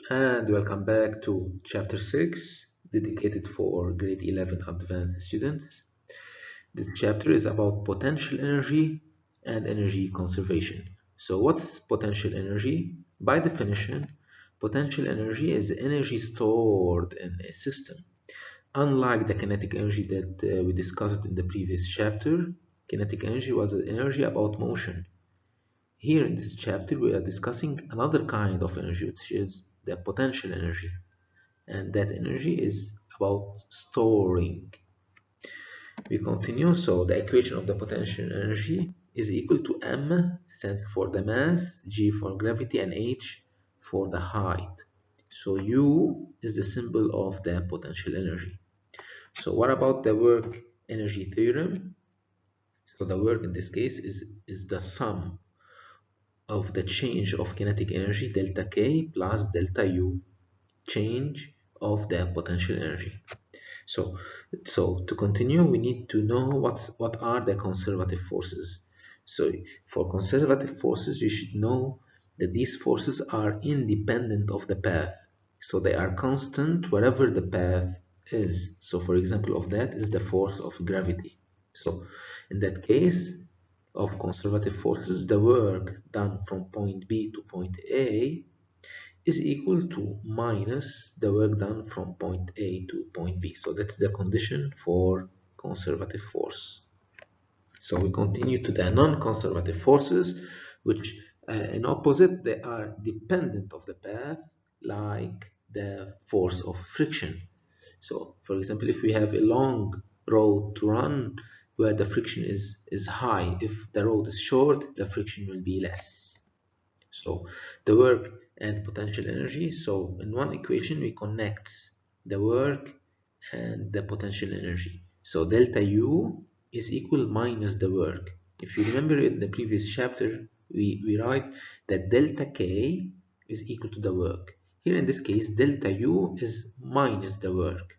And welcome back to chapter 6, dedicated for grade 11 advanced students. This chapter is about potential energy and energy conservation. So, what's potential energy? By definition, potential energy is energy stored in a system. Unlike the kinetic energy that we discussed in the previous chapter, kinetic energy was an energy about motion. Here in this chapter, we are discussing another kind of energy, which is the potential energy. And that energy is about storing. We continue. So the equation of the potential energy is equal to m, stands for the mass, g for gravity, and h for the height. So U is the symbol of the potential energy. So what about the work energy theorem? So the work in this case is the sum of the change of kinetic energy delta K plus delta U, change of the potential energy. So to continue, we need to know what are the conservative forces. So for conservative forces, you should know that these forces are independent of the path. So they are constant wherever the path is. So for example of that is the force of gravity. So in that case of conservative forces, the work done from point B to point A is equal to minus the work done from point A to point B. So that's the condition for conservative force. So we continue to the non-conservative forces, which in opposite, they are dependent of the path, like the force of friction. So for example, if we have a long road to run where the friction is high, if the road is short, the friction will be less. So the work and potential energy. So in one equation, we connect the work and the potential energy. So delta U is equal minus the work. If you remember in the previous chapter, we write that delta K is equal to the work. Here in this case, delta U is minus the work.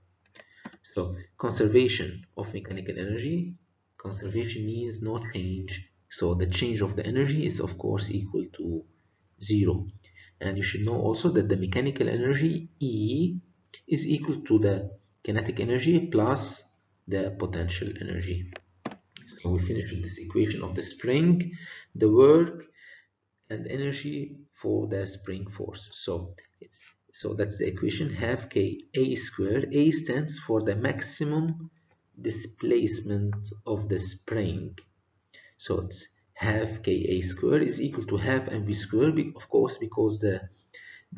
So conservation of mechanical energy. Conservation means no change. So the change of the energy is of course equal to 0. And you should know also that the mechanical energy E is equal to the kinetic energy plus the potential energy. So we finish with this equation of the spring, the work and energy for the spring force. So that's the equation half K A squared. A stands for the maximum displacement of the spring. So it's half Ka squared is equal to half mv squared, of course, because the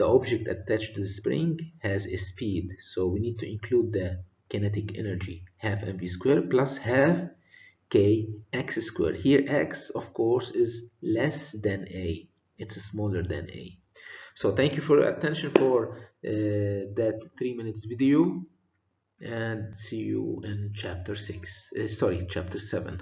object attached to the spring has a speed. So we need to include the kinetic energy, half mv squared plus half kx squared. Here x, of course, is less than a. It's smaller than a. So thank you for your attention for that 3 minutes video, and see you in chapter 6. Sorry, chapter 7.